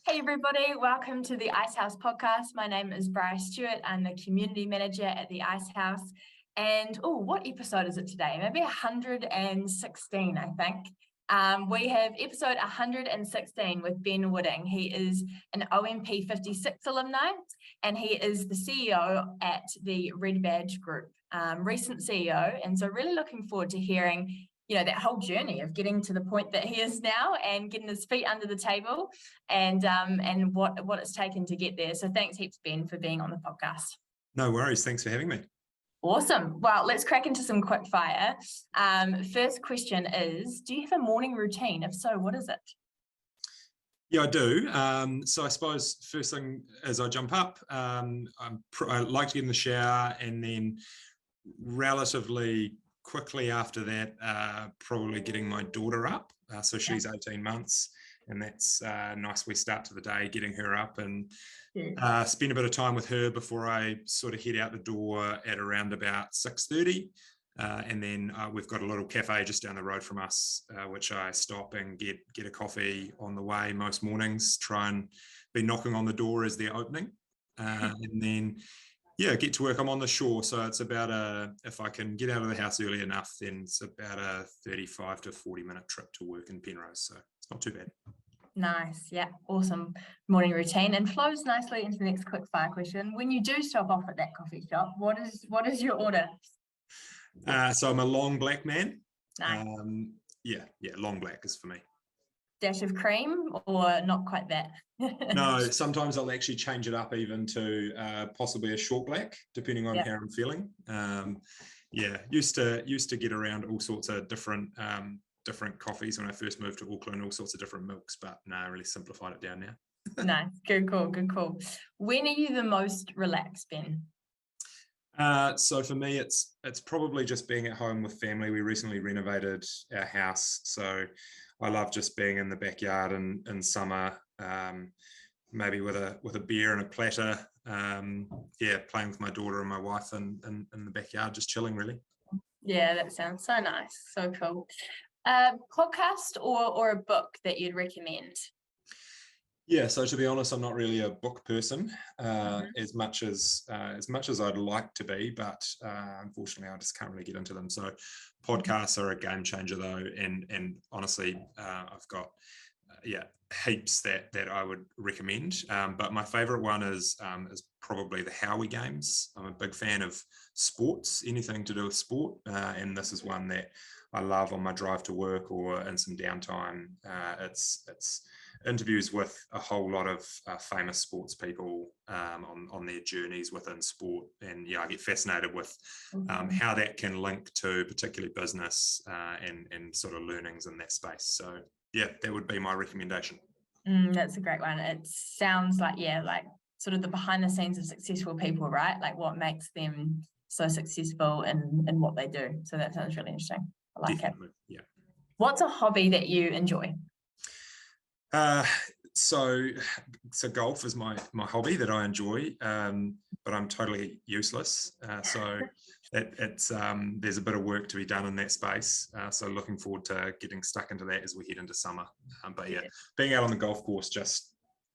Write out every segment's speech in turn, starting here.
Hey everybody, welcome to the Icehouse podcast. My name is Bryar Stewart. I'm the community manager at the Icehouse. And what episode is it today? Maybe 116, I think. We have episode 116 with Ben Wooding. He is an OMP 56 alumni and he is the CEO at the Red Badge Group, recent CEO. And so really looking forward to hearing that whole journey of getting to the point that he is now and getting his feet under the table and what it's taken to get there. So thanks heaps, Ben, for being on the podcast. No worries. Thanks for having me. Awesome. Well, let's crack into some quick fire. First question is, do you have a morning routine? If so, what is it? Yeah, I do. So I suppose first thing as I jump up, I like to get in the shower, and then relatively quickly after that, probably getting my daughter up. So she's 18 months, and that's a nice wee start to the day, getting her up and spend a bit of time with her before I sort of head out the door at around about 6:30. And then we've got a little cafe just down the road from us, which I stop and get a coffee on the way most mornings, try and be knocking on the door as they're opening. And then get to work. I'm on the shore, so it's about if I can get out of the house early enough, then it's about a 35 to 40 minute trip to work in Penrose, so it's not too bad. Nice. Yeah, awesome morning routine, and flows nicely into the next quick fire question. When you do stop off at that coffee shop, what is your order? So I'm a long black man. Nice. Long black is for me. Dash of cream or not quite that? No, sometimes I'll actually change it up even to possibly a short black, depending on how I'm feeling. Used to get around all sorts of different coffees when I first moved to Auckland, all sorts of different milks, but no, I really simplified it down now. Nice, good call. When are you the most relaxed, Ben? So for me, it's probably just being at home with family. We recently renovated our house, so I love just being in the backyard in summer, maybe with a beer and a platter. Playing with my daughter and my wife in the backyard, just chilling, really. Yeah, that sounds so nice, so cool. Podcast or a book that you'd recommend? Yeah, so to be honest, I'm not really a book person as much as I'd like to be, but unfortunately, I just can't really get into them. So podcasts are a game changer, though, and honestly, I've got heaps that I would recommend. But my favourite one is probably the Howie games. I'm a big fan of sports, anything to do with sport, and this is one that I love on my drive to work or in some downtime. It's interviews with a whole lot of famous sports people on their journeys within sport, and I get fascinated with how that can link to particularly business and sort of learnings in that space. So that would be my recommendation. That's a great one. It sounds like sort of the behind the scenes of successful people, right? Like what makes them so successful in what they do. So that sounds really interesting. I like Definitely, it. Yeah. What's a hobby that you enjoy? So golf is my hobby that I enjoy, but I'm totally useless. So it's there's a bit of work to be done in that space. So looking forward to getting stuck into that as we head into summer. Being out on the golf course,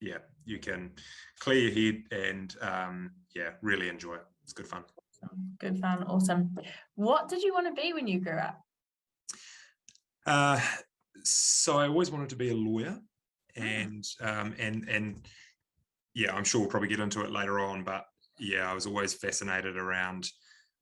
you can clear your head and really enjoy it. It's good fun. Good fun, awesome. What did you want to be when you grew up? So I always wanted to be a lawyer. And I'm sure we'll probably get into it later on, but I was always fascinated around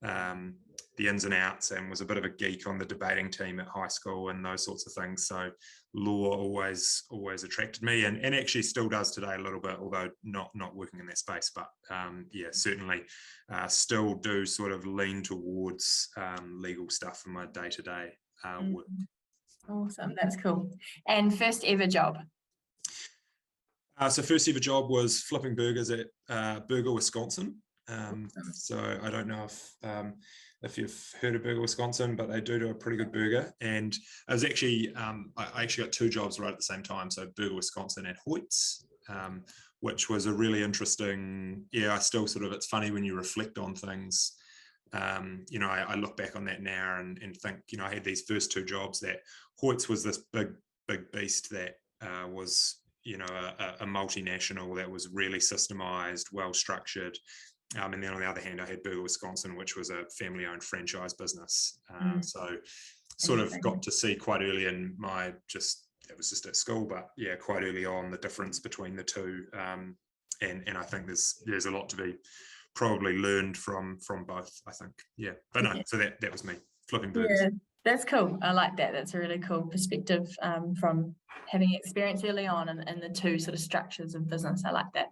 the ins and outs, and was a bit of a geek on the debating team at high school and those sorts of things. So law always attracted me, and actually still does today a little bit, although not working in that space. But certainly still do sort of lean towards legal stuff in my day-to-day work. Awesome, that's cool. And first ever job? So first ever job was flipping burgers at Burger, Wisconsin. So I don't know if you've heard of Burger, Wisconsin, but they do a pretty good burger. And I was actually, I actually got two jobs right at the same time. So Burger, Wisconsin and Hoyt's, which was a really interesting, I still sort of, it's funny when you reflect on things. I look back on that now and think, I had these first two jobs. That Hoyt's was this big beast that was a multinational that was really systemized, well structured. And then on the other hand, I had Burger, Wisconsin, which was a family-owned franchise business. So sort of got to see quite early in it was just at school, but yeah, quite early on the difference between the two. And I think there's a lot to be probably learned from both, I think. Yeah, but no, so that was me flipping burgers. Yeah, that's cool. I like that. That's a really cool perspective from having experience early on in the two sort of structures of business. I like that.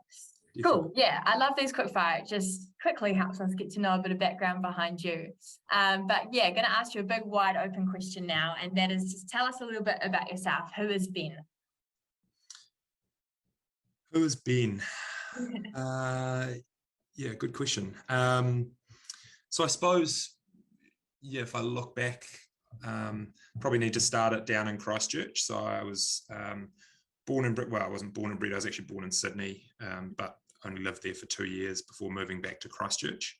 Cool. Yeah, I love these quick fire. It just quickly helps us get to know a bit of background behind you. But yeah, going to ask you a big, wide open question now, and that is just tell us a little bit about yourself. Who is Ben? Who is Ben? Yeah, good question. So I suppose, yeah, if I look back, probably need to start it down in Christchurch. So I was born and bred. Well, I wasn't born and bred. I was actually born in Sydney, but only lived there for 2 years before moving back to Christchurch.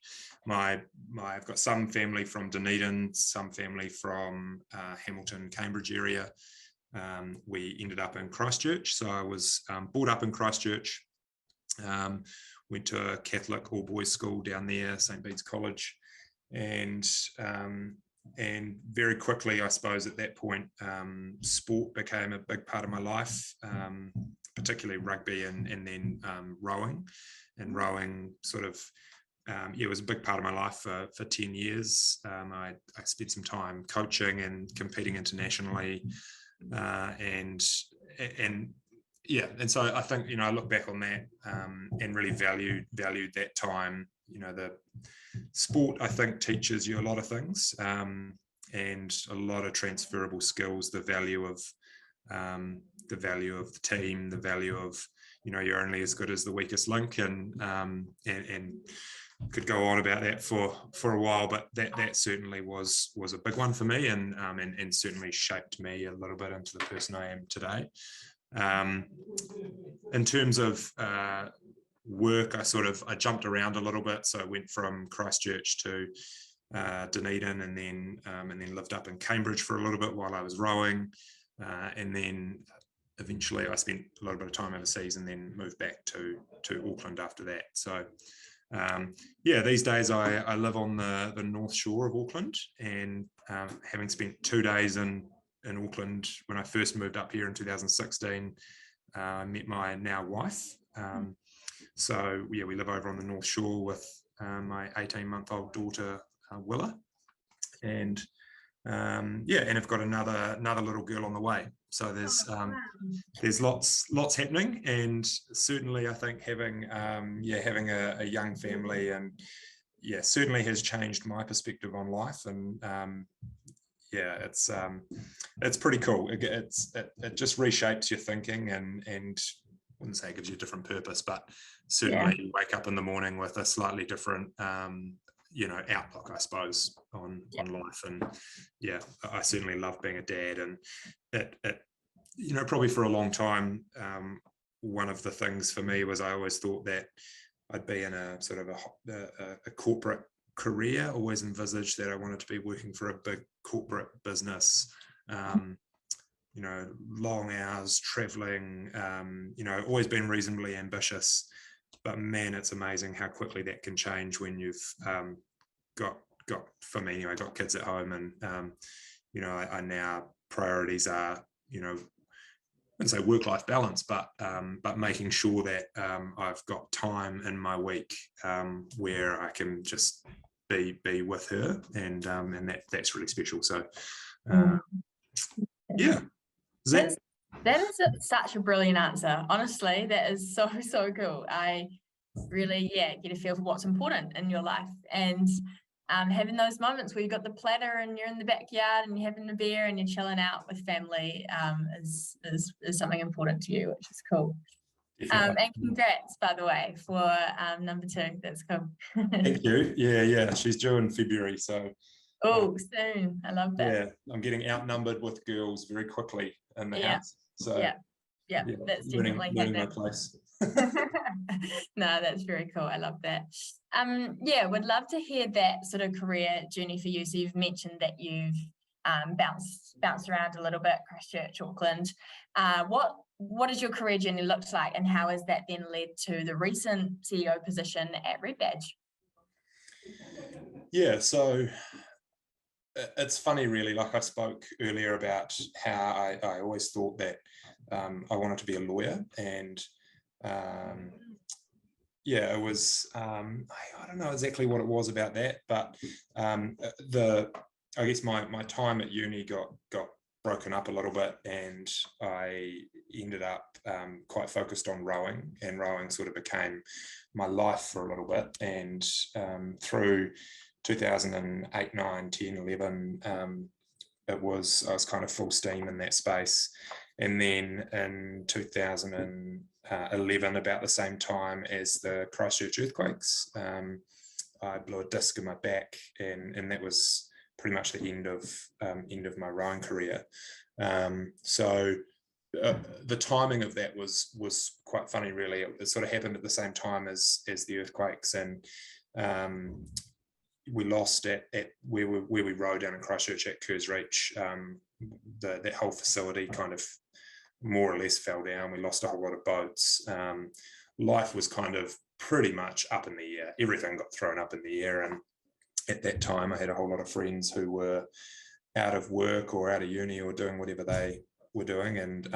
I've got some family from Dunedin, some family from Hamilton, Cambridge area. We ended up in Christchurch, so I was brought up in Christchurch. Went to a Catholic all-boys school down there, St. Bede's College, and very quickly, I suppose, at that point, sport became a big part of my life, particularly rugby and then rowing. And rowing sort of, it was a big part of my life for 10 years. I spent some time coaching and competing internationally, and so I think, I look back on that and really valued that time. The sport, I think, teaches you a lot of things, and a lot of transferable skills, the value of the team, the value of, you're only as good as the weakest link, and could go on about that for a while, but that certainly was a big one for me, and certainly shaped me a little bit into the person I am today. In terms of work, I jumped around a little bit. So I went from Christchurch to Dunedin, and then lived up in Cambridge for a little bit while I was rowing, and then eventually I spent a little bit of time overseas, and then moved back to Auckland after that. So these days I live on the North Shore of Auckland, and having spent 2 days in Auckland when I first moved up here in 2016, I met my now wife. So we live over on the North Shore with my 18-month-old daughter Willa, and I've got another little girl on the way. So there's lots happening, and certainly I think having a young family, and certainly has changed my perspective on life, and it's pretty cool. It just reshapes your thinking, and I wouldn't say it gives you a different purpose, but certainly you wake up in the morning with a slightly different outlook, I suppose, on life. And I certainly love being a dad, and it probably for a long time, one of the things for me was I always thought that I'd be in a sort of a corporate career, always envisaged that I wanted to be working for a big corporate business, long hours, traveling, always been reasonably ambitious. But man, it's amazing how quickly that can change when you've got for me anyway, got kids at home, and I now priorities are, I wouldn't say work-life balance, but making sure that I've got time in my week where I can just be with her, and that's really special. So that is such a brilliant answer. Honestly, that is so cool. I really get a feel for what's important in your life, and having those moments where you've got the platter and you're in the backyard and you're having a beer and you're chilling out with family is something important to you, which is cool. And congrats, by the way, for number 2. That's cool. Thank you. Yeah. She's due in February, so. Soon. I love that. Yeah, I'm getting outnumbered with girls very quickly in the house. So that's definitely learning my place. No, that's very cool. I love that. Would love to hear that sort of career journey for you. So you've mentioned that you've bounce around a little bit, Christchurch, Auckland. What does your career journey look like, and how has that then led to the recent CEO position at Red Badge? Yeah, so it's funny, really. Like I spoke earlier about how I always thought that I wanted to be a lawyer, and yeah, it was, I don't know exactly what it was about that, but I guess my time at uni got broken up a little bit, and I ended up quite focused on rowing, and rowing sort of became my life for a little bit. And through 2008, 9, 10, 11, I was kind of full steam in that space. And then in 2011, about the same time as the Christchurch earthquakes, I blew a disc in my back, and that was pretty much the end of my rowing career. So the timing of that was quite funny, really. It sort of happened at the same time as the earthquakes, and we lost at where we rowed down in Christchurch at Kerrs Reach. That whole facility kind of more or less fell down. We lost a whole lot of boats. Life was kind of pretty much up in the air. Everything got thrown up in the air, and at that time I had a whole lot of friends who were out of work or out of uni or doing whatever they were doing, and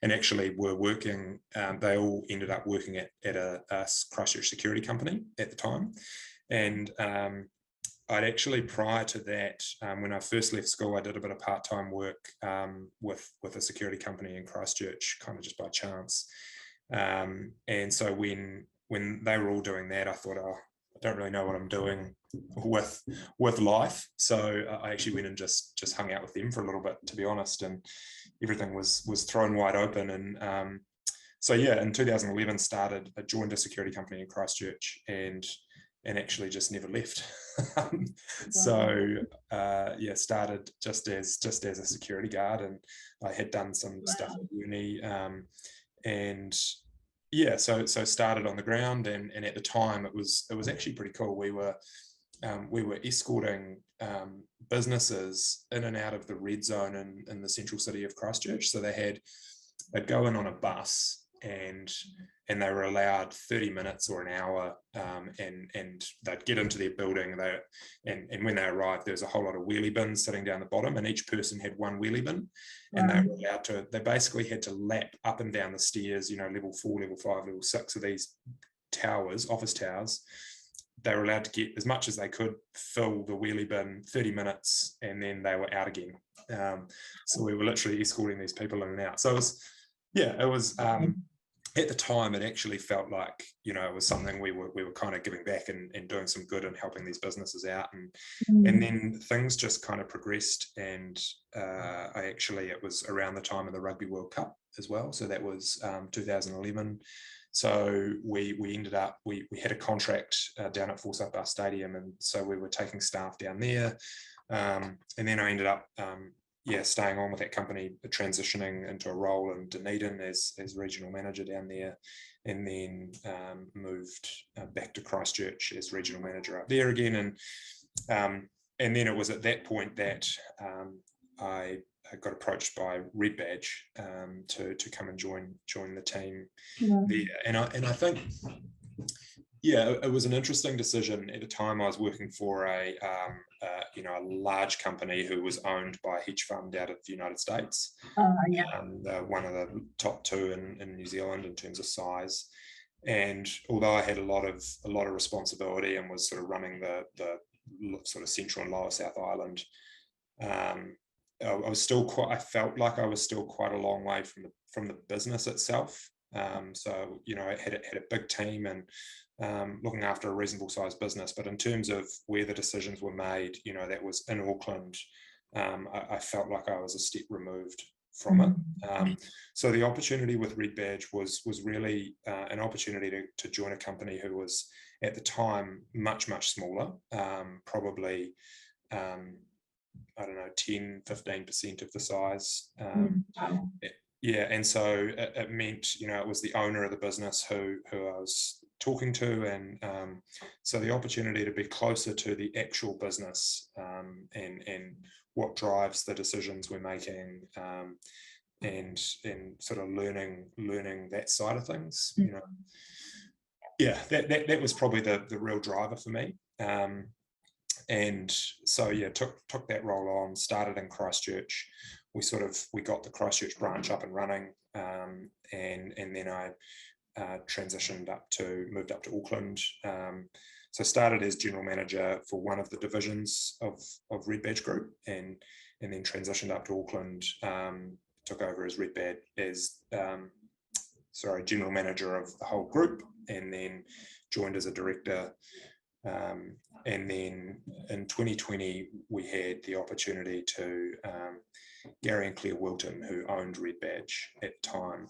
actually were working. They all ended up working at a Christchurch security company at the time. And I'd actually, prior to that, when I first left school, I did a bit of part-time work with a security company in Christchurch, kind of just by chance. And so when they were all doing that, I thought, oh, I don't really know what I'm doing with life. So I actually went and just hung out with them for a little bit, to be honest, and everything was thrown wide open. And so yeah, in 2011 I joined a security company in Christchurch, and actually just never left. So yeah, started just as a security guard, and I had done some stuff at uni, and yeah, so started on the ground, and at the time it was actually pretty cool. We were escorting businesses in and out of the red zone in the central city of Christchurch. So they'd go in on a bus, and they were allowed 30 minutes or an hour, and they'd get into their building, and when they arrived, there was a whole lot of wheelie bins sitting down the bottom, and each person had one wheelie bin. And they basically had to lap up and down the stairs, level 4, level 5, level 6 of these towers, office towers. They were allowed to get as much as they could, fill the wheelie bin, 30 minutes, and then they were out again. So we were literally escorting these people in and out. So it was at the time, it actually felt like, it was something we were kind of giving back and doing some good and helping these businesses out. And then things just kind of progressed. And it was around the time of the Rugby World Cup as well. So that was 2011. So we ended up, we had a contract down at Forsyth Bar Stadium. And so we were taking staff down there. And then I ended up staying on with that company, transitioning into a role in Dunedin as regional manager down there, and then moved back to Christchurch as regional manager up there again. And then it was at that point that I got approached by Red Badge to come and join the team there. And I think, it was an interesting decision. At the time, I was working for a large company who was owned by a hedge fund out of the United States. One of the top 2 in New Zealand in terms of size. And although I had a lot of responsibility and was sort of running the sort of central and lower South Island, I felt like I was still quite a long way from the business itself. So I had a big team and looking after a reasonable sized business, but in terms of where the decisions were made, that was in Auckland. I felt like I was a step removed from it. So the opportunity with Red Badge was really an opportunity to join a company who was at the time much smaller, probably 10-15% of the size. Yeah, and so it meant, it was the owner of the business who I was talking to, and so the opportunity to be closer to the actual business, and what drives the decisions we're making, and sort of learning that side of things. Yeah, that was probably the real driver for me. And so yeah, took that role on, started in Christchurch. We got the Christchurch branch up and running, and then I moved up to Auckland. So started as general manager for one of the divisions of Red Badge Group, and then transitioned up to Auckland. Took over as general manager of the whole group, and then joined as a director. And then in 2020, we had the opportunity to Gary and Claire Wilton, who owned Red Badge at the time.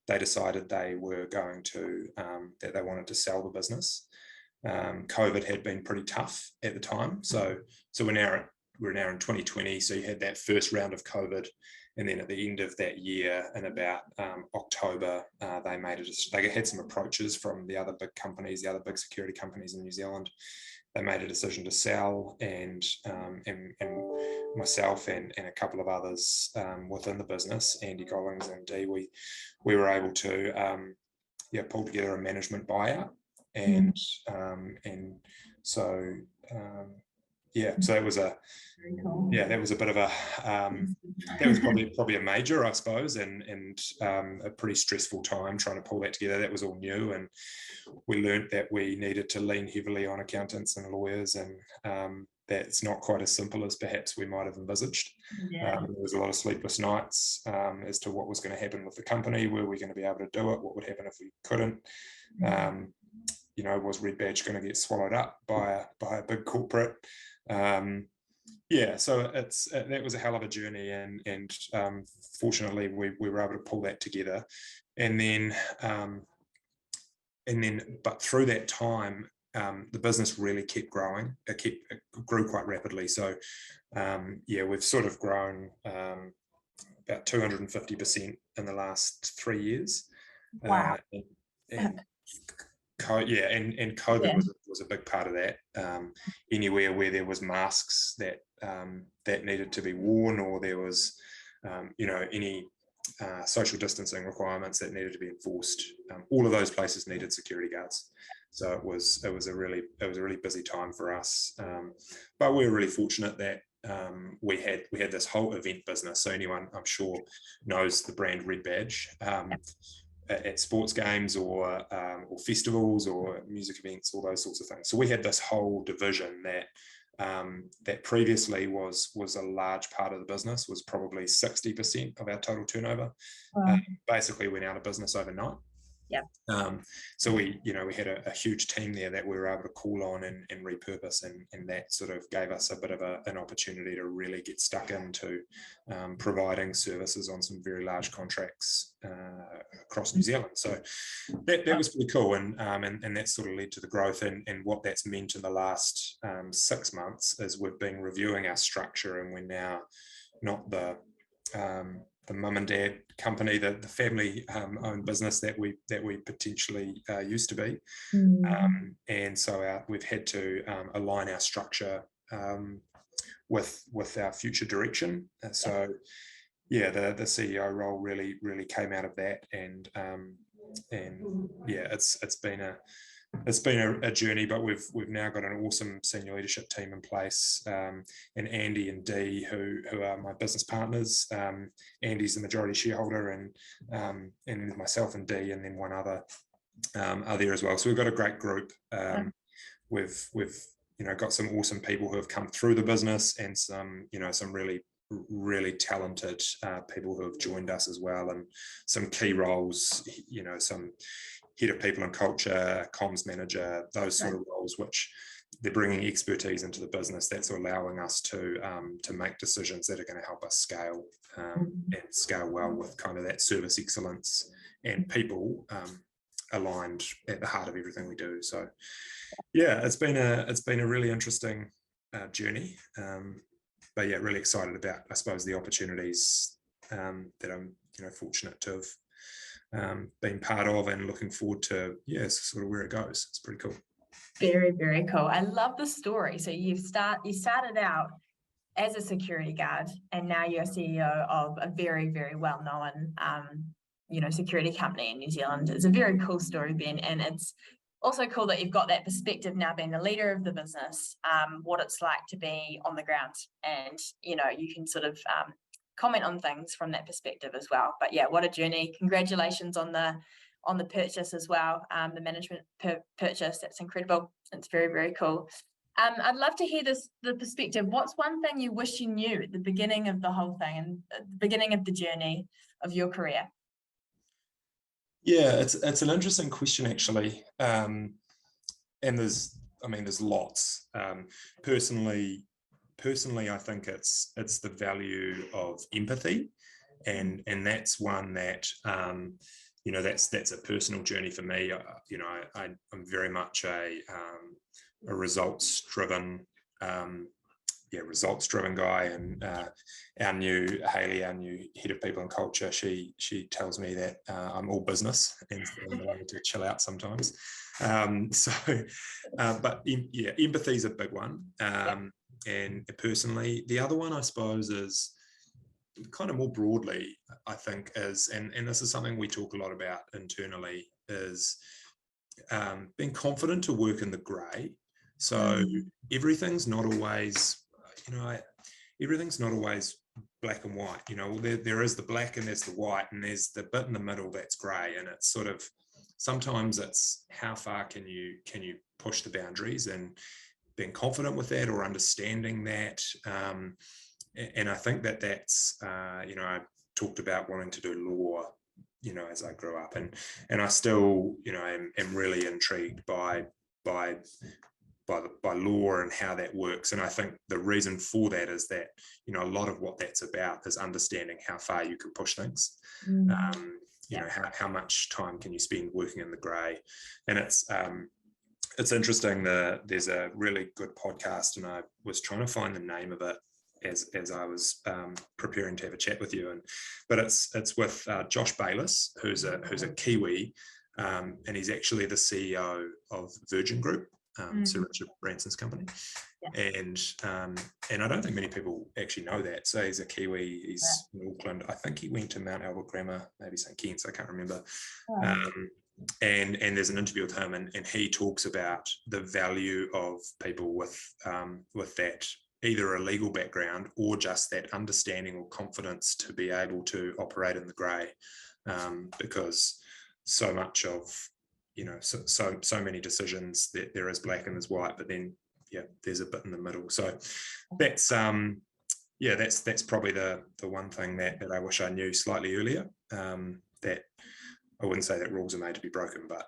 They decided they were going to that they wanted to sell the business. COVID had been pretty tough at the time, so we're now in 2020. So you had that first round of COVID, and then at the end of that year, in about October, they had some approaches from the other big companies, the other big security companies in New Zealand. They made a decision to sell, and myself and a couple of others within the business, Andy Gollings and Dee, we were able to pull together a management buyout, and so so that was a bit of a that was probably a major, I suppose, and a pretty stressful time trying to pull that together. That was all new, and we learned that we needed to lean heavily on accountants and lawyers, and that's not quite as simple as perhaps we might have envisaged. There was a lot of sleepless nights as to what was going to happen with the company. Were we going to be able to do it? What would happen if we couldn't? Was Red Badge going to get swallowed up by a big corporate? So that was a hell of a journey, and fortunately we were able to pull that together, and then but through that time, the business really kept growing. It grew quite rapidly. So we've sort of grown about 250% in the last 3 years. Wow. And COVID was a big part of that. Anywhere where there was masks that needed to be worn, or there was any social distancing requirements that needed to be enforced, all of those places needed security guards. So it was a really busy time for us. But we were really fortunate that we had this whole event business. So anyone, I'm sure, knows the brand Red Badge. At sports games or festivals or music events, all those sorts of things. So we had this whole division that previously was a large part of the business, was probably 60% of our total turnover. Basically went out of business overnight. So we had a huge team there that we were able to call on and repurpose, and that sort of gave us a bit of an opportunity to really get stuck into providing services on some very large contracts across New Zealand. So that was pretty cool, and that sort of led to the growth, and what that's meant in the last 6 months is we've been reviewing our structure, and we're now not the mum and dad company, the family owned business that we potentially used to be. And so we've had to align our structure with our future direction. So the CEO role really came out of that, and it's been a journey, but we've now got an awesome senior leadership team in place, and Andy and Dee, who are my business partners. Andy's the majority shareholder, and myself and Dee, and then one other are there as well. So we've got a great group. We've got some awesome people who have come through the business, and some really talented people who have joined us as well, and some key roles. Some head of people and culture, comms manager, those sort of roles, which they're bringing expertise into the business that's allowing us to make decisions that are going to help us scale, and scale well with kind of that service excellence and people aligned at the heart of everything we do. So it's been a really interesting journey, but really excited about, I suppose, the opportunities that I'm fortunate to been part of, and looking forward to sort of where it goes. It's pretty cool. Very, very cool. I love the story. So you started out as a security guard, and now you're CEO of a very, very well-known, security company in New Zealand. It's a very cool story, Ben, and it's also cool that you've got that perspective now, being the leader of the business, what it's like to be on the ground, and you can sort of comment on things from that perspective as well. But yeah, what a journey! Congratulations on the purchase as well, the management purchase. That's incredible. It's very, very cool. I'd love to hear the perspective. What's one thing you wish you knew at the beginning of the whole thing, and at the beginning of the journey of your career? Yeah, it's an interesting question, actually. And there's lots. Personally, I think it's the value of empathy, and that's one that that's a personal journey for me. I'm very much a results-driven guy, and our new head of people and culture, she tells me that I'm all business, and so I need to chill out sometimes. But empathy is a big one. And personally, the other one, I suppose, is kind of more broadly, I think, is, and this is something we talk a lot about internally, is being confident to work in the grey. So everything's not always, everything's not always black and white. There is the black and there's the white, and there's the bit in the middle that's grey. And it's sort of, sometimes it's how far can you push the boundaries, and being confident with that, or understanding that. And I think that's, I talked about wanting to do law, as I grew up, and I still, am really intrigued by law and how that works. And I think the reason for that is that, a lot of what that's about is understanding how far you can push things. How much time can you spend working in the grey. And it's interesting that there's a really good podcast, and I was trying to find the name of it as I was preparing to have a chat with you, but it's with Josh Bayliss, who's a Kiwi, and he's actually the CEO of Virgin Group, Sir Richard Branson's company. And I don't think many people actually know that. So he's a Kiwi, he's in Auckland. I think he went to Mount Albert Grammar, maybe St Kitts, I can't remember. And there's an interview with him, and he talks about the value of people with that, either a legal background or just that understanding or confidence to be able to operate in the grey, because so much of, so many decisions that there is black and there's white, but then there's a bit in the middle. So that's that's probably the one thing that I wish I knew slightly earlier. That I wouldn't say that rules are made to be broken, but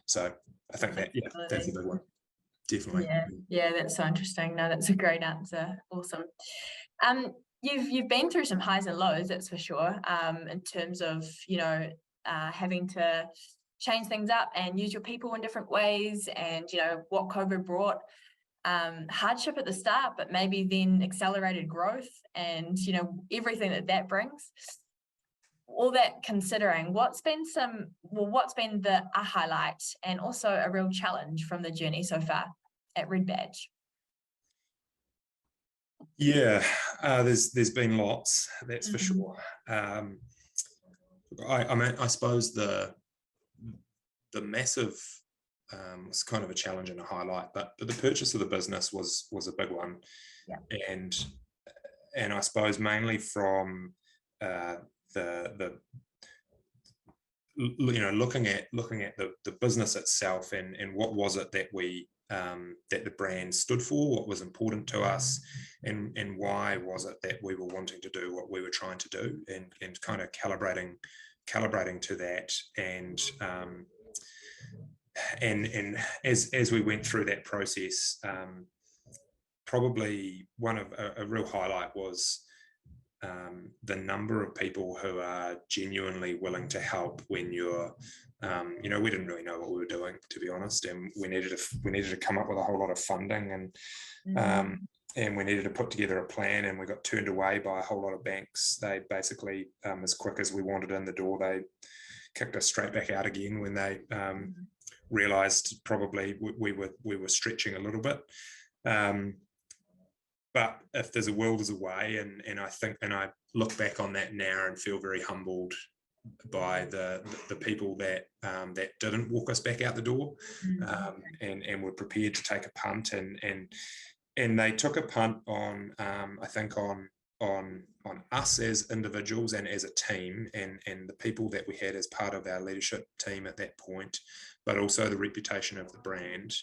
so I think that's a big one. Definitely. Yeah, that's so interesting. No, that's a great answer. Awesome. You've been through some highs and lows, that's for sure, in terms of having to change things up and use your people in different ways, and what COVID brought, hardship at the start, but maybe then accelerated growth, and everything that brings. All that considering, what's been the a highlight and also a real challenge from the journey so far at Red Badge? Yeah, there's been lots, that's for sure. I suppose the massive was kind of a challenge and a highlight, but the purchase of the business was a big one. And I suppose mainly from looking at the business itself, and what was it that we that the brand stood for, what was important to us, and why was it that we were wanting to do what we were trying to do, and kind of calibrating to that, and as we went through that process, probably one of a real highlight was the number of people who are genuinely willing to help when you're, we didn't really know what we were doing, to be honest, and we needed to come up with a whole lot of funding, we needed to put together a plan, and we got turned away by a whole lot of banks. They basically, as quick as we wanted in the door, they kicked us straight back out again when they realised probably we were stretching a little bit. But if there's a will, there's a way, and I think, and I look back on that now and feel very humbled by the people that didn't walk us back out the door, and were prepared to take a punt, and they took a punt on I think on us as individuals and as a team, and the people that we had as part of our leadership team at that point, but also the reputation of the brand,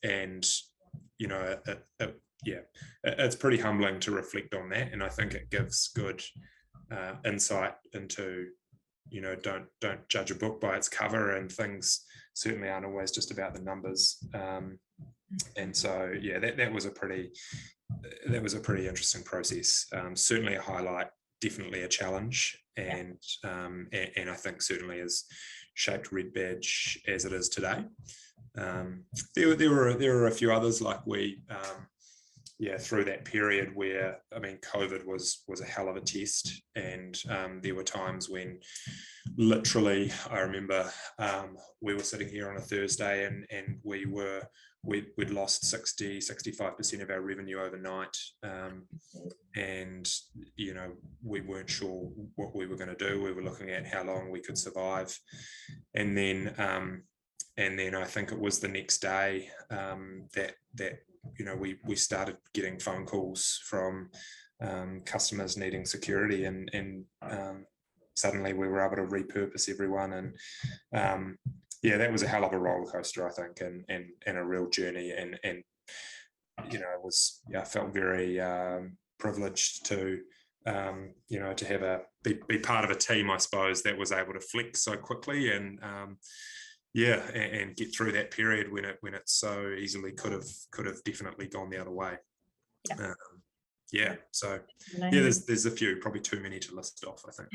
and you know, it's pretty humbling to reflect on that, and I think it gives good insight into, you know, don't judge a book by its cover, and things certainly aren't always just about the numbers. And so yeah, that was a pretty interesting process. Certainly a highlight, definitely a challenge, and I think certainly has shaped Red Badge as it is today. There were a few others, like we through that period where, I mean, COVID was a hell of a test, and there were times when literally, I remember we were sitting here on a Thursday, and we'd lost 65% of our revenue overnight, and you know, we weren't sure what we were going to do. We were looking at how long we could survive, and then I think it was the next day that you know, we started getting phone calls from customers needing security, and suddenly we were able to repurpose everyone, and that was a hell of a roller coaster, I think, and a real journey, and you know, I felt very privileged to you know, to have be part of a team, I suppose, that was able to flex so quickly, and and get through that period when it so easily could have definitely gone the other way. So there's a few, probably too many to list off, I think.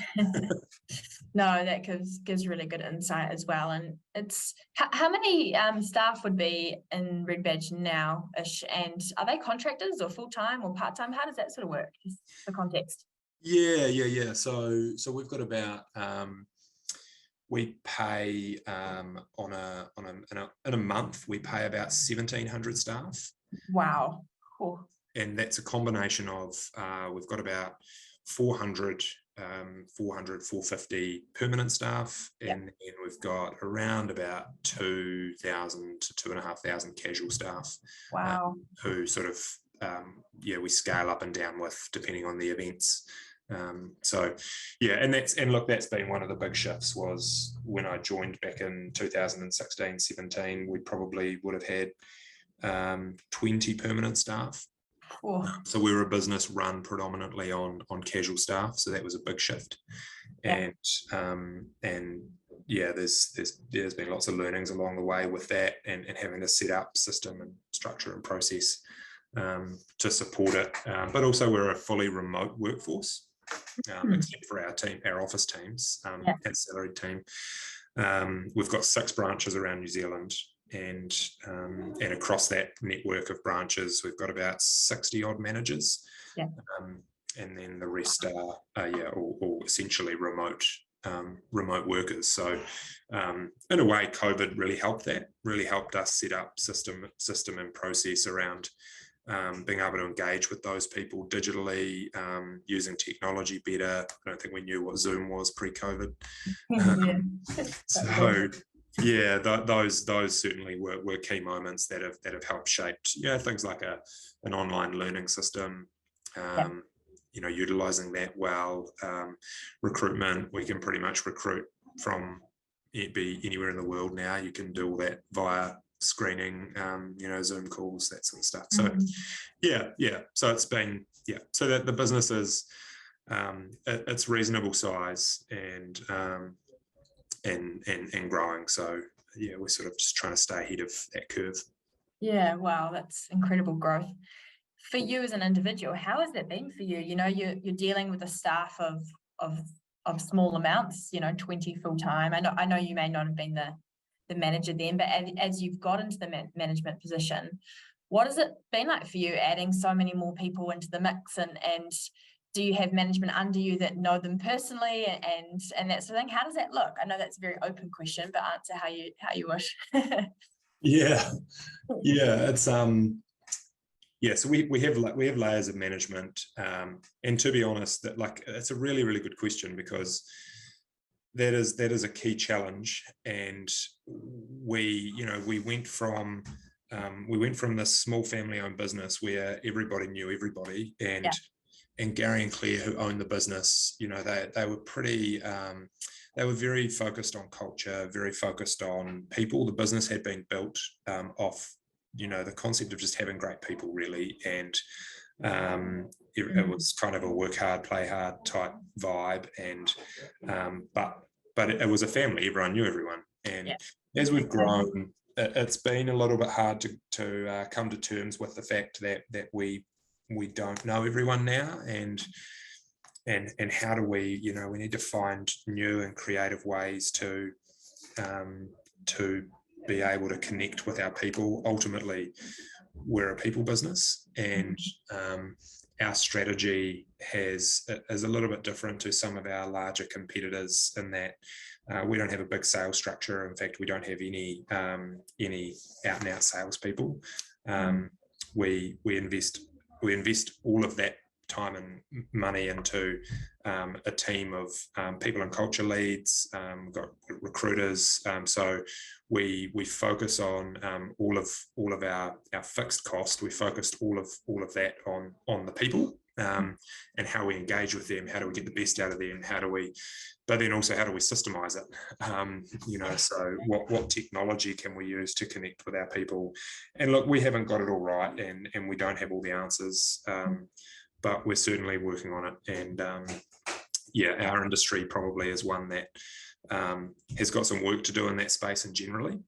No, that gives really good insight as well. And it's how many staff would be in Red Badge now-ish, and are they contractors or full-time or part-time? How does that sort of work, just for context? So we've got about we pay in a month we pay about 1,700 staff. Wow. Cool. And that's a combination of we've got about 450 permanent staff, and then we've got around about 2,000 to 2,500 casual staff. Wow. Who sort of we scale up and down with depending on the events. And look, that's been one of the big shifts. Was when I joined back in 2016-17, we probably would have had 20 permanent staff. So we were a business run predominantly on casual staff, so that was a big shift. And there's been lots of learnings along the way with that, and having to set up system and structure and process to support it. But also we're a fully remote workforce, except for our team, our office teams, and salaried team. We've got 6 branches around New Zealand, and across that network of branches, we've got about 60 odd managers, and then the rest are all essentially remote workers. So in a way, COVID really helped us set up system and process around being able to engage with those people digitally, using technology better. I don't think we knew what Zoom was pre-COVID. Those certainly were key moments that have helped shape things like an online learning system. Utilizing that well. Recruitment, we can pretty much recruit from be anywhere in the world now. You can do all that via screening, Zoom calls, that sort of stuff. So so it's been so that the business is it's reasonable size and growing. So we're sort of just trying to stay ahead of that curve. Wow, that's incredible growth. For you as an individual, how has that been for you? You're dealing with a staff of small amounts, 20 full-time. I know you may not have been the manager then, but as you've got into the management position, What has it been like for you adding so many more people into the mix, and do you have management under you that know them personally and that sort of thing? How does that look? I know that's a very open question, but answer how you wish. Yeah, it's yeah, so we have layers of management, and to be honest, that like it's a really, really good question, because that is a key challenge. And we went from this small family-owned business where everybody knew everybody, and Gary and Claire, who owned the business, they were pretty they were very focused on culture, very focused on people. The business had been built off the concept of just having great people, really. And it was kind of a work hard, play hard type vibe. And but it was a family. Everyone knew everyone. And as we've grown, it's been a little bit hard to come to terms with the fact that we don't know everyone now. And how do we need to find new and creative ways to be able to connect with our people. Ultimately, we're a people business, and our strategy is a little bit different to some of our larger competitors in that we don't have a big sales structure. In fact, we don't have any out and out salespeople. We invest all of that time and money into a team of people and culture leads. We've got recruiters, so we focus on all of our fixed cost. We focused all of that on the people, and how we engage with them. How do we get the best out of them? But then also, how do we systemize it? So what technology can we use to connect with our people? And look, we haven't got it all right, and we don't have all the answers, but we're certainly working on it. And our industry probably is one that has got some work to do in that space in general.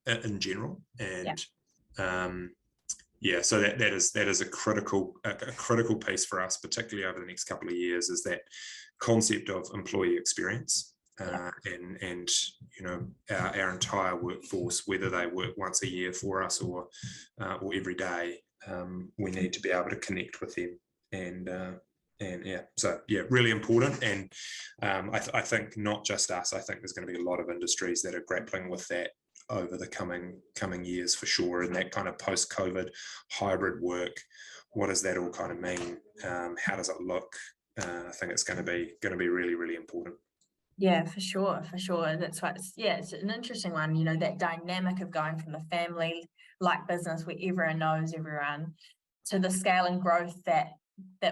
And so that is a critical piece for us, particularly over the next couple of years, is that concept of employee experience. And our entire workforce, whether they work once a year for us or every day, we need to be able to connect with them. And really important. And I think not just us. I think there's going to be a lot of industries that are grappling with that over the coming years, for sure. And that kind of post-COVID hybrid work, what does that all kind of mean? How does it look? I think it's going to be really, really important. Yeah, for sure. And that's why it's an interesting one, that dynamic of going from the family like business where everyone knows everyone to the scale and growth that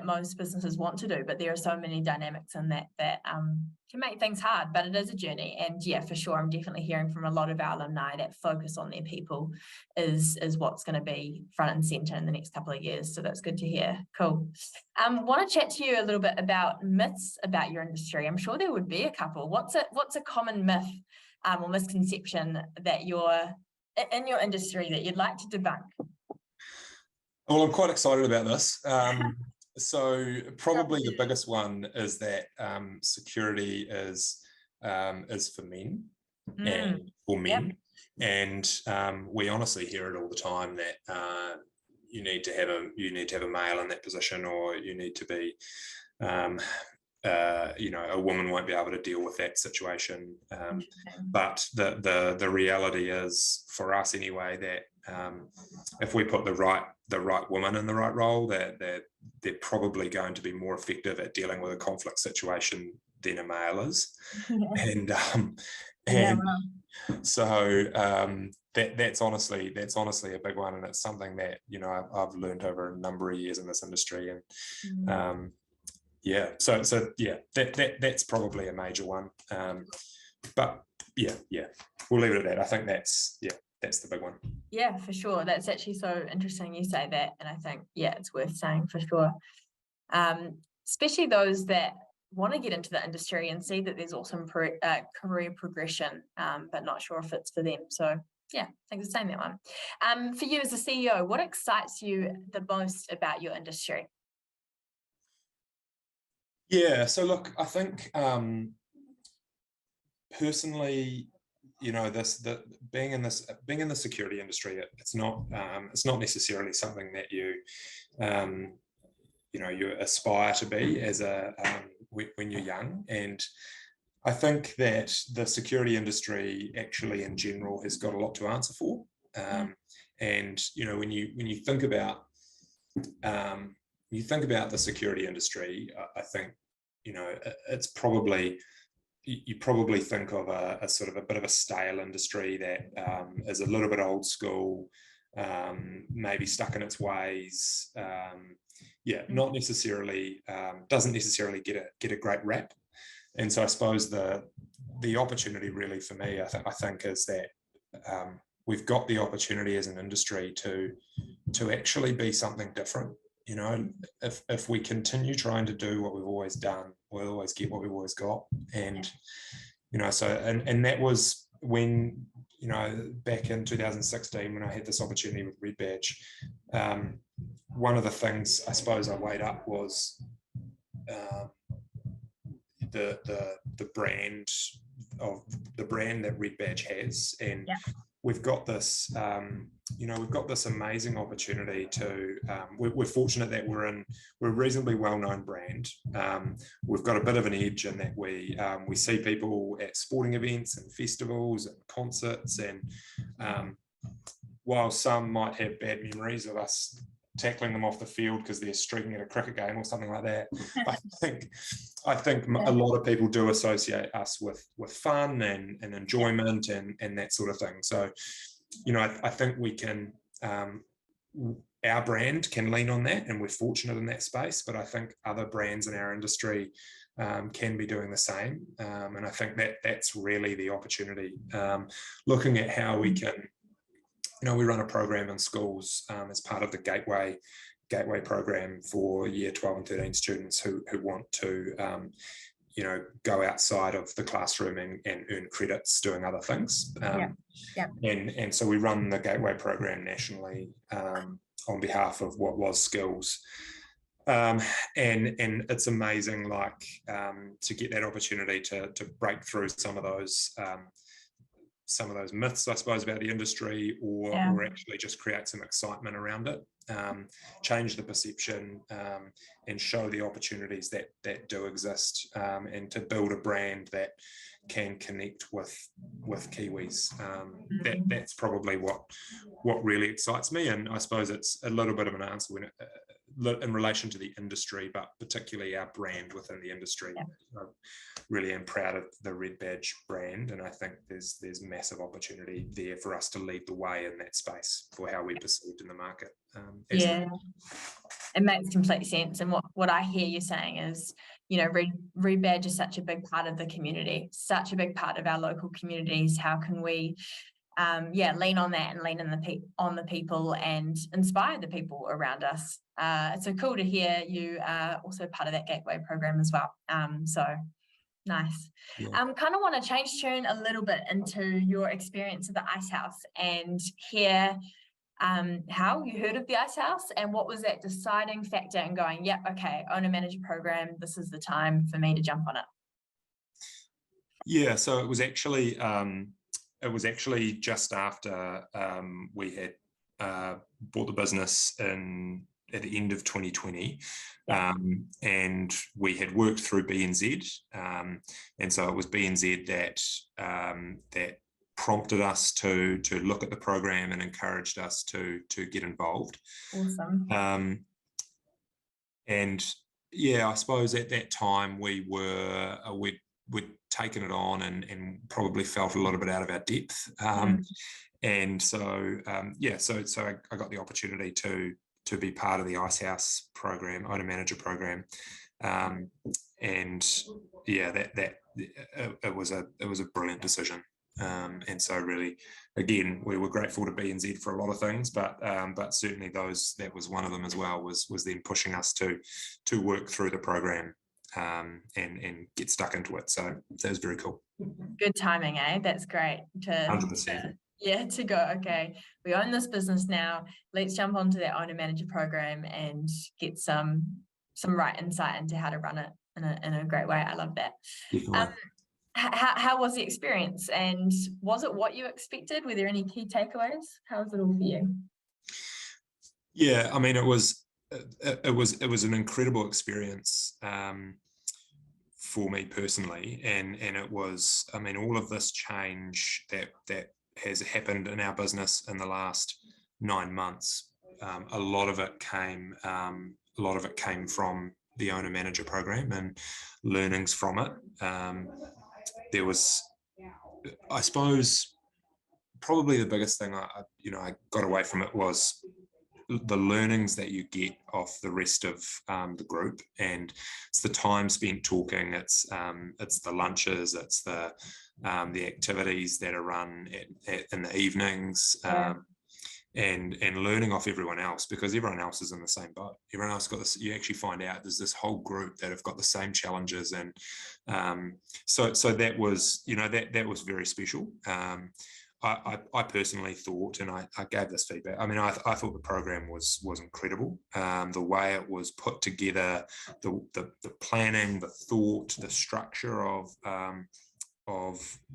most businesses want to do. But there are so many dynamics in that can make things hard, but it is a journey. And for sure, I'm definitely hearing from a lot of our alumni that focus on their people is what's going to be front and center in the next couple of years. So that's good to hear. Cool. Want to chat to you a little bit about myths about your industry. I'm sure there would be a couple. What's a common myth or misconception that you're in your industry that you'd like to debunk? Well, I'm quite excited about this. So probably the biggest one is that security is for men and for men. And we honestly hear it all the time that you need to have a male in that position, or you need to be a woman won't be able to deal with that situation. But the reality is, for us anyway, that if we put the right woman in the right role, that they're probably going to be more effective at dealing with a conflict situation than a male is. So that's honestly a big one, and it's something that I've learned over a number of years in this industry. And that's probably a major one. But we'll leave it at that. I think that's the big one. Yeah, for sure. That's actually so interesting you say that, and I think it's worth saying for sure. Especially those that want to get into the industry and see that there's awesome career progression, but not sure if it's for them. So thanks for saying that one. For you as a CEO, what excites you the most about your industry? Yeah, so look, I think personally, being in the security industry, it's not necessarily something that you aspire to be as when you're young. And I think that the security industry actually in general has got a lot to answer for. And when you think about the security industry, I think it's probably, you probably think of a sort of a bit of a stale industry that is a little bit old school, maybe stuck in its ways. Not necessarily, doesn't necessarily get a great rap. And so I suppose the opportunity really for me, I think is that we've got the opportunity as an industry to actually be something different. If we continue trying to do what we've always done, we'll always get what we've always got. And and that was when, back in 2016, when I had this opportunity with Red Badge, one of the things I suppose I weighed up was the brand that Red Badge has. And we've got this amazing opportunity to, we're fortunate that we're a reasonably well-known brand. We've got a bit of an edge in that we see people at sporting events and festivals and concerts, and while some might have bad memories of us tackling them off the field because they're streaking at a cricket game or something like that, I think a lot of people do associate us with fun and enjoyment and that sort of thing. So, I think we can, our brand can lean on that, and we're fortunate in that space. But I think other brands in our industry can be doing the same, and I think that's really the opportunity. Looking at how we can, we run a program in schools as part of the Gateway program for year 12 and 13 students who want to go outside of the classroom and earn credits doing other things. And so we run the Gateway program nationally on behalf of what was Skills. And it's amazing, to get that opportunity to break through some of those myths, I suppose, about the industry, or actually just create some excitement around it, change the perception, and show the opportunities that do exist, and to build a brand that can connect with Kiwis. That's probably what really excites me, and I suppose it's a little bit of an answer in relation to the industry, but particularly our brand within the industry. I really am proud of the Red Badge brand, and I think there's massive opportunity there for us to lead the way in that space for how we're perceived in the market. It makes complete sense. And what I hear you saying is, Red Badge is such a big part of the community, such a big part of our local communities. How can we lean on that and lean on the people and inspire the people around us? It's so cool to hear you are also part of that Gateway program as well. So nice. Kind of want to change tune a little bit into your experience at the Icehouse and hear how you heard of the Icehouse and what was that deciding factor in going, okay, owner manager program, this is the time for me to jump on it. So it was actually just after we had bought the business at the end of 2020, and we had worked through BNZ, and so it was BNZ that prompted us to look at the program and encouraged us to get involved. Awesome. And I suppose at that time we'd taken it on and probably felt a little bit out of our depth. And so so I got the opportunity to be part of the Icehouse program, owner manager program, and it was a brilliant decision. And so really, again, we were grateful to BNZ for a lot of things, but certainly that was one of them as well, was then pushing us to work through the program and get stuck into it. So that was very cool. Good timing, eh? That's great. 100%. To go, okay, we own this business now, let's jump onto that owner manager program and get some right insight into how to run it in a great way. I love that. How was the experience, and was it what you expected? Were there any key takeaways? How was it all for you? Yeah, I mean, it was an incredible experience for me personally, and it was, I mean, all of this change that has happened in our business in the last 9 months. A lot of it came from the owner manager program and learnings from it. There was, I suppose, probably the biggest thing I got away from it was the learnings that you get off the rest of the group, and it's the time spent talking, it's the lunches, it's the activities that are run in the evenings. And learning off everyone else, because everyone else is in the same boat. Everyone else got this. You actually find out there's this whole group that have got the same challenges, and so that was, that was very special. I personally thought, and I gave this feedback, I mean, I thought the program was incredible. The way it was put together, the planning, the thought, the structure of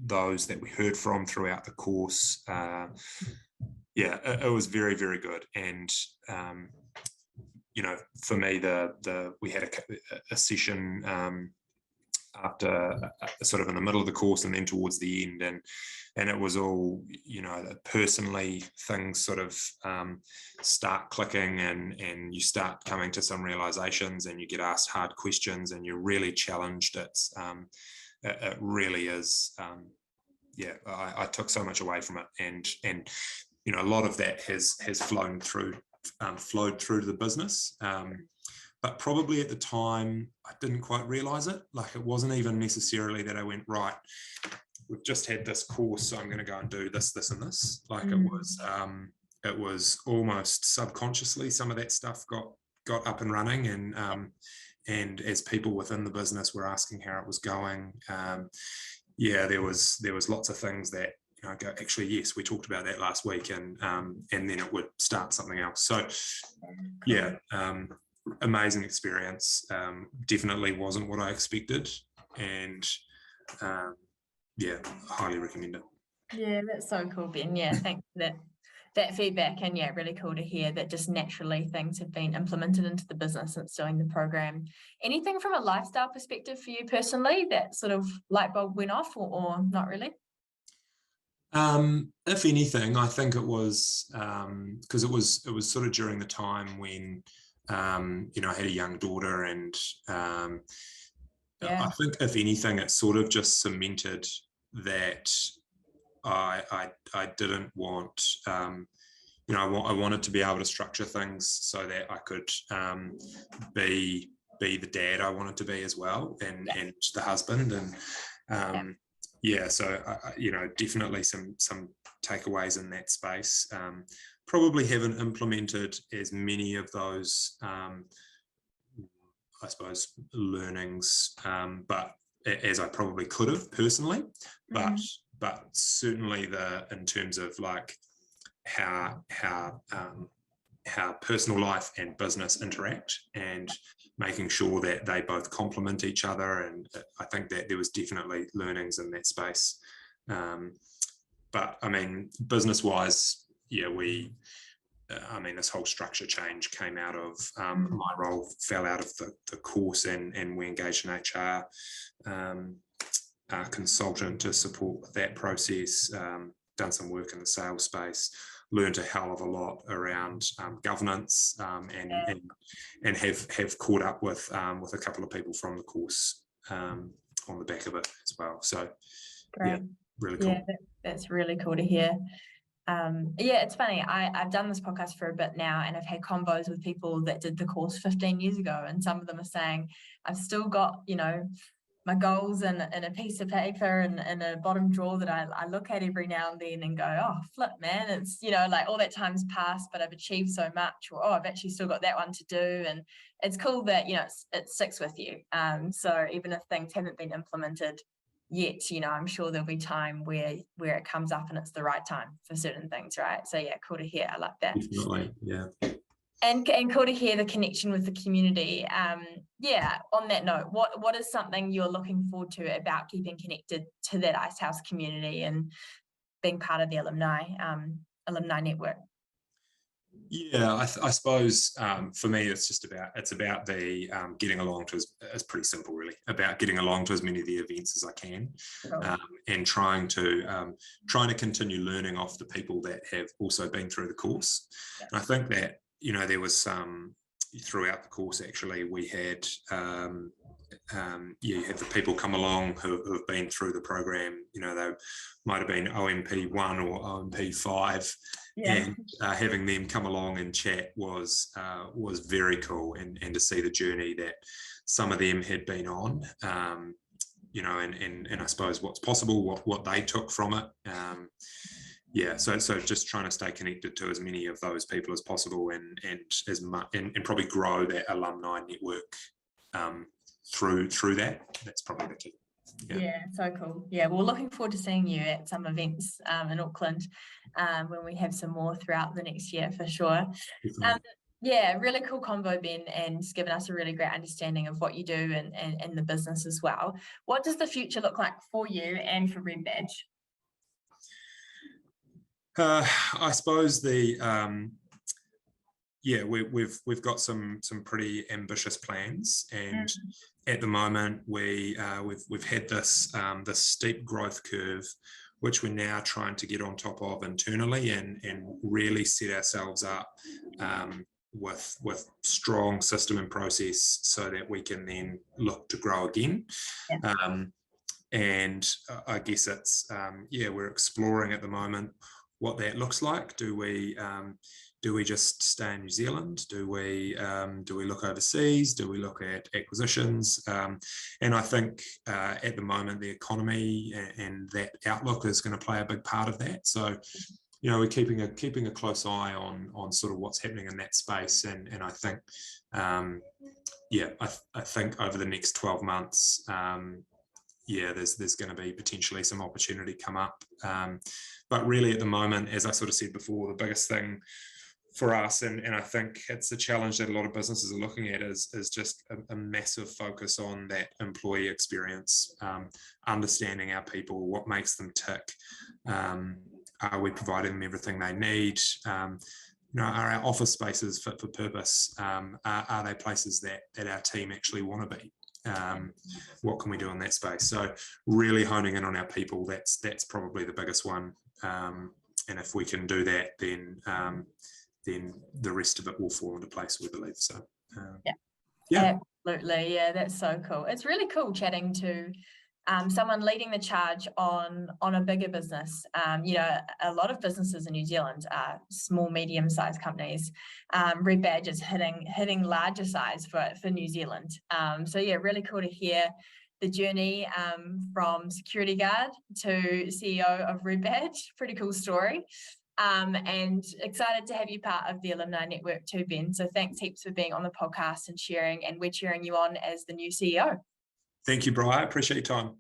those that we heard from throughout the course. Yeah, it was very, very good. And, for me, we had a session after, sort of in the middle of the course and then towards the end, and it was all, personally, things sort of start clicking, and you start coming to some realizations, and you get asked hard questions, and you're really challenged. It really is. I took so much away from it, and a lot of that has flowed through to the business. But probably at the time, I didn't quite realize it. Like, it wasn't even necessarily that I went, right, we've just had this course, so I'm going to go and do this, this, and this. Like, it was almost subconsciously, some of that stuff got up and running, and as people within the business were asking how it was going, there was lots of things that, go, actually, yes, we talked about that last week, and then it would start something else. So, yeah, amazing experience. Definitely wasn't what I expected, and highly recommend it. Yeah, that's so cool, Ben. Yeah, thanks for that feedback, and yeah, really cool to hear that just naturally things have been implemented into the business since doing the program. Anything from a lifestyle perspective for you personally that sort of light bulb went off, or not really? If anything, I think it was because it was sort of during the time when I had a young daughter, and I think if anything, it sort of just cemented that I didn't want, I wanted to be able to structure things so that I could be the dad I wanted to be as well, and the husband, and so definitely some takeaways in that space. Probably haven't implemented as many of those, I suppose, learnings, but as I probably could have personally, but certainly in terms of like how personal life and business interact, and making sure that they both complement each other. And I think that there was definitely learnings in that space. But I mean, business-wise, this whole structure change came out of my role, fell out of the course, and we engaged an HR consultant to support that process, done some work in the sales space, learned a hell of a lot around governance, and have caught up with a couple of people from the course on the back of it as well. So great. Really cool. Yeah, that's really cool to hear. It's funny. I've done this podcast for a bit now, and I've had combos with people that did the course 15 years ago, and some of them are saying, I've still got, my goals in a piece of paper and in a bottom drawer that I look at every now and then and go, oh, flip, man, it's, like all that time's passed, but I've achieved so much, or, oh, I've actually still got that one to do. And it's cool that, it sticks with you. So even if things haven't been implemented yet, I'm sure there'll be time where it comes up and it's the right time for certain things, right? So yeah, cool to hear. I like that. Definitely, yeah. And cool to hear the connection with the community. Yeah, on that note, what is something you're looking forward to about keeping connected to that Icehouse community and being part of the alumni network? Yeah, I suppose for me it's about the getting along to it's pretty simple really, about getting along to as many of the events as I can, and trying to continue learning off the people that have also been through the course. Yeah. And I think that there was some throughout the course actually we had you have the people come along who have been through the program. They might have been OMP 1 or OMP 5. Yeah. And having them come along and chat was very cool, and to see the journey that some of them had been on, and I suppose what's possible, what they took from it. So just trying to stay connected to as many of those people as possible, and as much, and probably grow that alumni network through that. That's probably the key. Yeah, so cool. Yeah, well, looking forward to seeing you at some events in Auckland when we have some more throughout the next year for sure. Yeah, really cool convo, Ben, and it's given us a really great understanding of what you do and the business as well. What does the future look like for you and for Red Badge? I suppose we've got some pretty ambitious plans, and at the moment we've had this steep growth curve, which we're now trying to get on top of internally and really set ourselves up with strong system and process so that we can then look to grow again. And I guess it's we're exploring at the moment what that looks like. Do we just stay in New Zealand? Do we look overseas? Do we look at acquisitions? And I think at the moment the economy and that outlook is going to play a big part of that. So we're keeping a close eye on sort of what's happening in that space. And I think I think over the next 12 months there's going to be potentially some opportunity come up. But really at the moment, as I sort of said before, the biggest thing for us, and I think it's a challenge that a lot of businesses are looking at, is just a massive focus on that employee experience, understanding our people, what makes them tick. Are we providing them everything they need? Are our office spaces fit for purpose? Are they places that our team actually want to be? What can we do in that space? So really honing in on our people, that's probably the biggest one. And if we can do that, then the rest of it will fall into place, we believe. So absolutely. Yeah, that's so cool. It's really cool chatting to someone leading the charge on a bigger business. A lot of businesses in New Zealand are small, medium-sized companies. Red Badge is hitting larger size for New Zealand. So yeah, really cool to hear the journey from security guard to CEO of Red Badge. Pretty cool story. And excited to have you part of the alumni network too, Ben. So thanks heaps for being on the podcast and sharing, and we're cheering you on as the new CEO. Thank you, Bryar. I appreciate your time.